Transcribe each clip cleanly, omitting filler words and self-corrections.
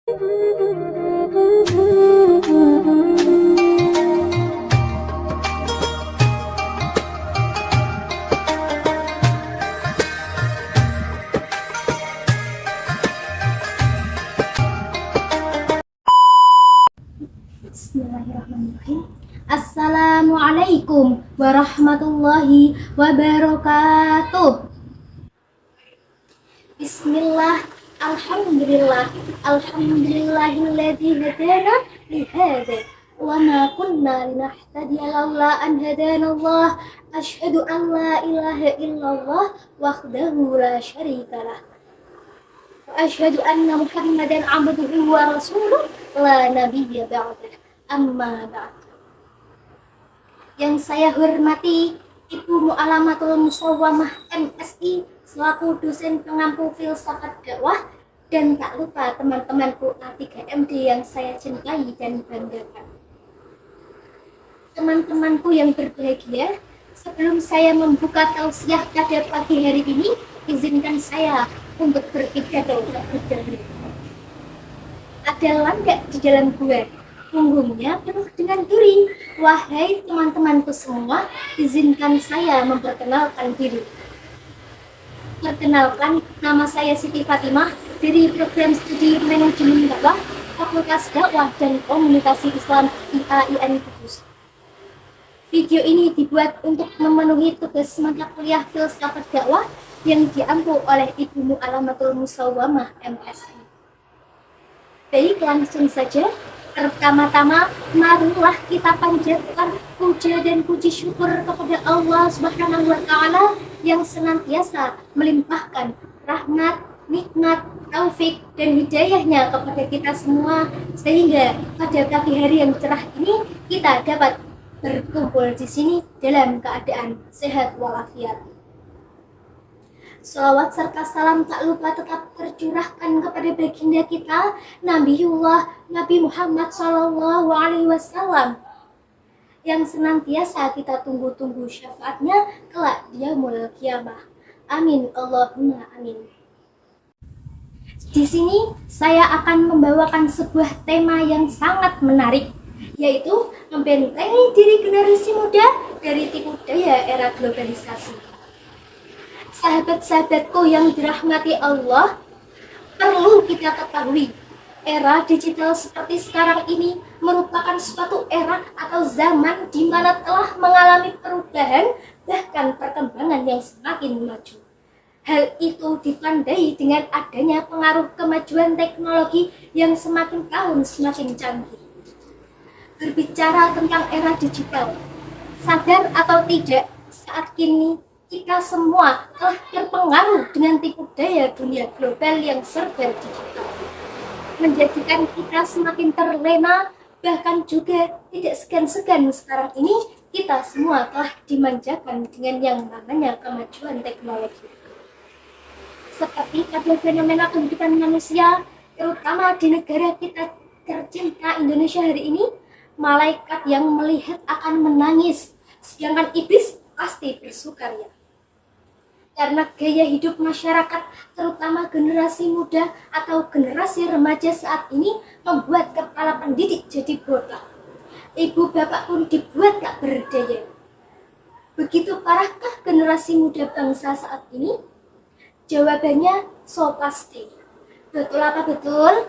Bismillahirrahmanirrahim. Assalamualaikum warahmatullahi wabarakatuh. Bismillah, alhamdulillah, alhamdulillahilladzi hadana lihada wa ma kunna linahtadiya laula an hadanallah. Asyhadu an la ilaha illallah wahdahu la syarikalah wa asyhadu anna Muhammadan abduhu wa rasuluh la nabiyya ba'dah. Amma ba'd. Yang saya hormati Ibu Mu'alamatul Musawwamah MSI selaku dosen pengampu filsafat dakwah, dan tak lupa teman-temanku A3MD yang saya cintai dan banggakan. Teman-temanku yang berbahagia, sebelum saya membuka tausiah pada pagi hari ini, izinkan saya untuk berpidato terlebih dahulu. Ada landak di dalam gua, punggungnya penuh dengan duri. Wahai teman-temanku semua, izinkan saya memperkenalkan diri. Perkenalkan, nama saya Siti Fatimah dari program studi manajemen dakwah Fakultas Dakwah dan Komunikasi Islam IAIN Kudus. Video ini dibuat untuk memenuhi tugas mata kuliah filsafat dakwah yang diampu oleh Ibu Mu'alamatul Musawwamah MSI. Baik, langsung saja. Pertama-tama, marilah kita panjatkan puja dan puji syukur kepada Allah Subhanahu wa Ta'ala yang senantiasa melimpahkan rahmat, nikmat, taufik, dan hidayahnya kepada kita semua, sehingga pada pagi hari yang cerah ini kita dapat berkumpul di sini dalam keadaan sehat walafiat. Shalawat serta salam tak lupa tetap tercurahkan kepada baginda kita Nabiullah Nabi Muhammad SAW yang senantiasa kita tunggu-tunggu syafaatnya kelak di yaumul qiyamah. Amin Allahumma amin. Di sini saya akan membawakan sebuah tema yang sangat menarik, yaitu membentengi diri generasi muda dari tipu daya era globalisasi. Sahabat-sahabatku yang dirahmati Allah, perlu kita ketahui, era digital seperti sekarang ini merupakan suatu era atau zaman di mana telah mengalami perubahan, bahkan perkembangan yang semakin maju. Hal itu ditandai dengan adanya pengaruh kemajuan teknologi yang semakin tahun semakin canggih. Berbicara tentang era digital, sadar atau tidak, saat kini kita semua telah terpengaruh dengan tipu daya dunia global yang serba digital, menjadikan kita semakin terlena, bahkan juga tidak segan-segan sekarang ini kita semua telah dimanjakan dengan yang namanya kemajuan teknologi. Seperti pada fenomena kehidupan manusia, terutama di negara kita tercinta Indonesia hari ini, malaikat yang melihat akan menangis, sedangkan iblis pasti bersukaria. Karena gaya hidup masyarakat, terutama generasi muda atau generasi remaja saat ini, membuat kepala pendidik jadi botak. Ibu bapak pun dibuat tak berdaya. Begitu parahkah generasi muda bangsa saat ini? Jawabannya so pasti. Betul apa betul?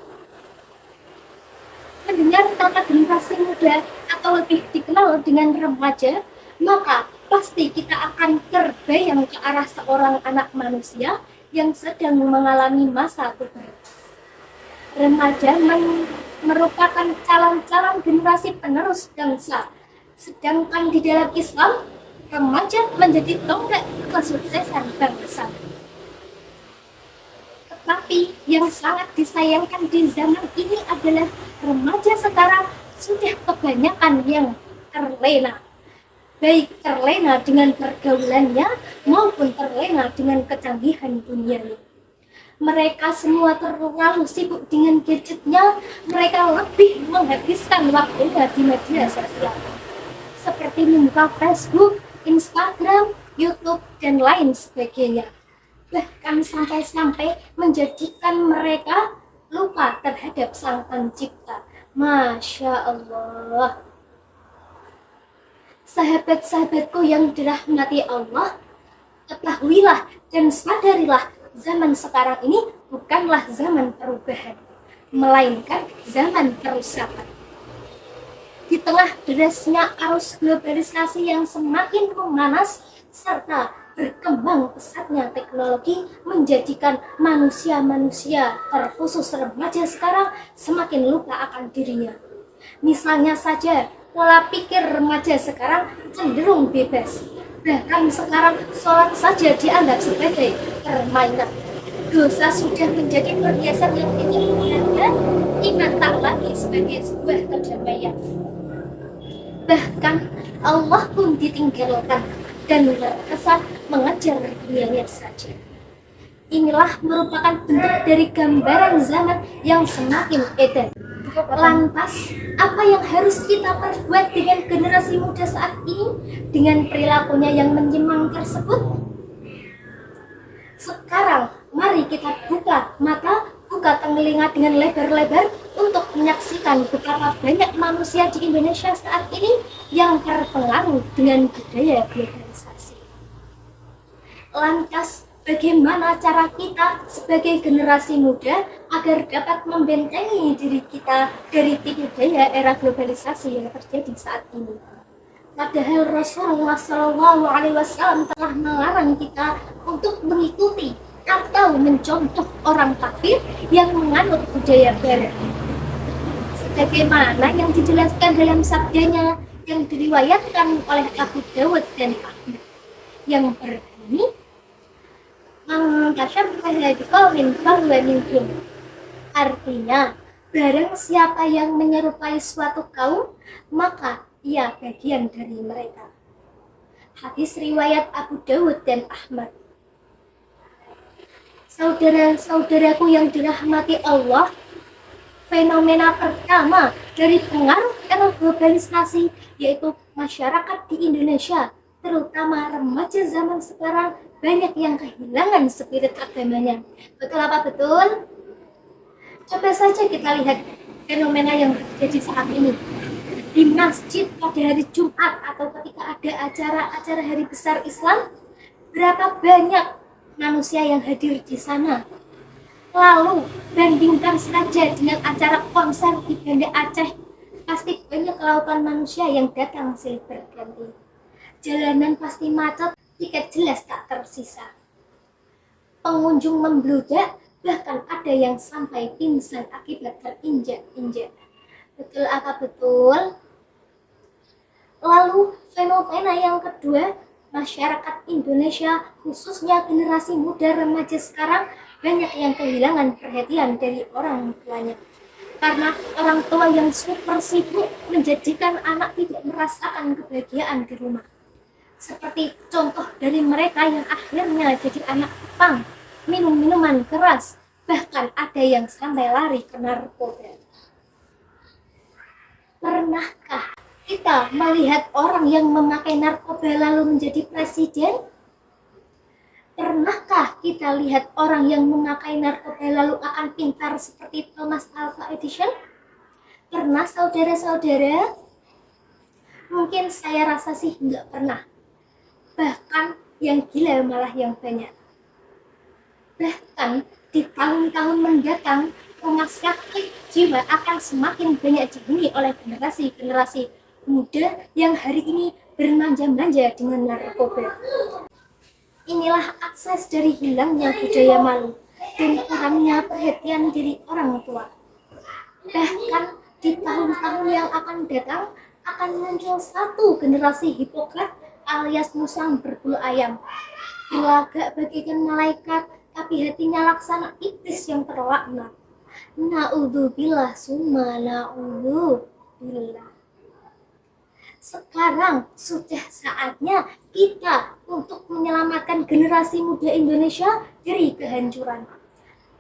Mendengar kata generasi muda atau lebih dikenal dengan remaja, maka pasti kita akan terbayang ke arah seorang anak manusia yang sedang mengalami masa pubertas. Remaja merupakan calon-calon generasi penerus bangsa, sedangkan di dalam Islam, remaja menjadi tonggak kesuksesan bangsa. Tetapi yang sangat disayangkan di zaman ini adalah remaja sekarang sudah kebanyakan yang terlena. Baik terlena dengan pergaulannya maupun terlena dengan kecanggihan dunianya. Mereka semua terlalu sibuk dengan gadgetnya, mereka lebih menghabiskan waktunya di media sosial, seperti membuka Facebook, Instagram, YouTube, dan lain sebagainya. Bahkan sampai-sampai menjadikan mereka lupa terhadap Sang Pencipta. Masya Allah. Sahabat-sahabatku yang dirahmati Allah, ketahuilah dan sadarilah zaman sekarang ini bukanlah zaman perubahan, melainkan zaman kerusakan. Di tengah derasnya arus globalisasi yang semakin memanas serta berkembang pesatnya teknologi menjadikan manusia-manusia, terkhusus remaja sekarang, semakin lupa akan dirinya. Misalnya saja, pola pikir remaja sekarang cenderung bebas. Bahkan sekarang sholat saja dianggap sebagai permainan. Dosa sudah menjadi perhiasan yang tinggi dan iman tak lagi sebagai sebuah kedamaian. Bahkan Allah pun ditinggalkan dan terkesan mengejar dunianya saja. Inilah merupakan bentuk dari gambaran zaman yang semakin edan. Lantas, apa yang harus kita perbuat dengan generasi muda saat ini dengan perilakunya yang menyimpang tersebut? Sekarang, mari kita buka mata, buka telinga dengan lebar-lebar untuk menyaksikan betapa banyak manusia di Indonesia saat ini yang terpengaruh dengan budaya globalisasi. Lantas, bagaimana cara kita sebagai generasi muda agar dapat membentengi diri kita dari tipu daya era globalisasi yang terjadi saat ini? Padahal Rasulullah SAW telah melarang kita untuk mengikuti atau mencontoh orang kafir yang menganut budaya barat. Sebagaimana yang dijelaskan dalam sabdanya yang diriwayatkan oleh Abu Dawud dan Ahmad yang berbunyi, artinya, barang siapa yang menyerupai suatu kaum, maka ia bagian dari mereka. Hadis riwayat Abu Dawud dan Ahmad. Saudara-saudaraku yang dirahmati Allah, fenomena pertama dari pengaruh era globalisasi yaitu masyarakat di Indonesia, terutama remaja zaman sekarang, banyak yang kehilangan spirit agamanya. Betul apa betul? Coba saja kita lihat fenomena yang terjadi saat ini. Di masjid pada hari Jumat atau ketika ada acara-acara hari besar Islam, berapa banyak manusia yang hadir di sana? Lalu bandingkan saja dengan acara konser di Banda Aceh, pasti banyak lautan manusia yang datang silih berganti. Jalanan pasti macet, tiket jelas tak tersisa. Pengunjung membludak, bahkan ada yang sampai pingsan akibat terinjak-injak. Betul apa betul? Lalu fenomena yang kedua, masyarakat Indonesia khususnya generasi muda remaja sekarang banyak yang kehilangan perhatian dari orang tuanya. Karena orang tua yang super sibuk menjadikan anak tidak merasakan kebahagiaan di rumah. Seperti contoh dari mereka yang akhirnya jadi anak pang, minum minuman keras, bahkan ada yang sampai lari ke narkoba. Pernahkah kita melihat orang yang memakai narkoba lalu menjadi presiden? Pernahkah kita lihat orang yang memakai narkoba lalu akan pintar seperti Thomas Alva Edison? Pernah saudara-saudara? Mungkin saya rasa sih nggak pernah. Bahkan yang gila malah yang banyak. Bahkan di tahun-tahun mendatang, rumah sakit jiwa akan semakin banyak dihuni oleh generasi-generasi muda yang hari ini bermanja-manja dengan narkoba. Inilah akses dari hilangnya budaya malu dan kurangnya perhatian diri orang tua. Bahkan di tahun-tahun yang akan datang akan muncul satu generasi hipokrat alias musang berbulu ayam. Berlagak bagaikan malaikat, tapi hatinya laksana iblis yang terlaknat. Na'udzubillah summa na'udzubillah. Sekarang sudah saatnya kita untuk menyelamatkan generasi muda Indonesia dari kehancuran.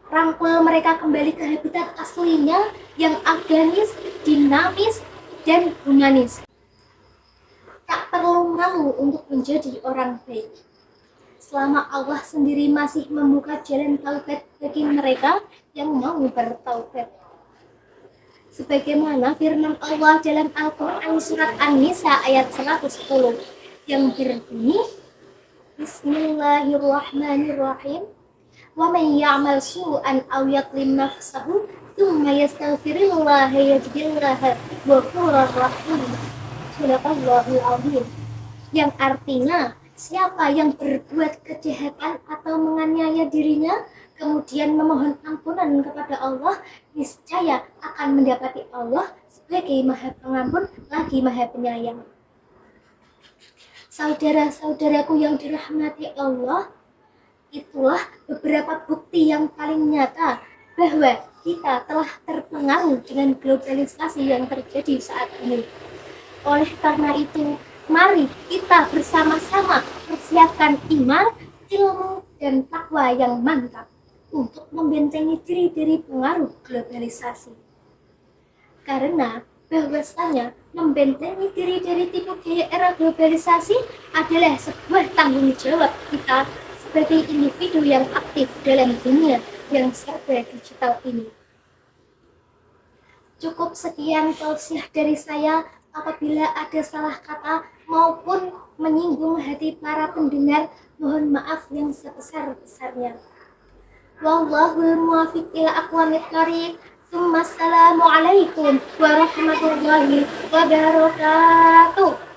Rangkul mereka kembali ke habitat aslinya yang agamis, dinamis, dan humanis. Tak perlu malu untuk menjadi orang baik. selama Allah sendiri masih membuka jalan taubat bagi mereka yang mau bertaubat. Sebagaimana firman Allah dalam Al-Quran surat An-Nisa ayat 110 yang berbunyi, Bismillahirrahmanirrahim, wa man ya'mal su'an aw yadlim nafsahu thumma yastaghfirillaha yajidillaha ghafurar rahim. Sadaqallahul azim. Yang artinya, siapa yang berbuat kejahatan atau menganiaya dirinya kemudian memohon ampunan kepada Allah, niscaya akan mendapati Allah sebagai Maha Pengampun lagi Maha Penyayang. Saudara-saudaraku yang dirahmati Allah, itulah beberapa bukti yang paling nyata bahwa kita telah terpengaruh dengan globalisasi yang terjadi saat ini. Oleh karena itu, mari kita bersama-sama persiapkan iman, ilmu, dan takwa yang mantap untuk membentengi diri dari pengaruh globalisasi. Karena bahwasanya membentengi diri dari tipu daya era globalisasi adalah sebuah tanggung jawab kita sebagai individu yang aktif dalam dunia yang serba digital ini. Cukup sekian tausiah dari saya. Apabila ada salah kata maupun menyinggung hati para pendengar, mohon maaf yang sebesar-besarnya. Wallahul muwaffiq ila aqwamit thoriq. Assalamualaikum warahmatullahi wabarakatuh.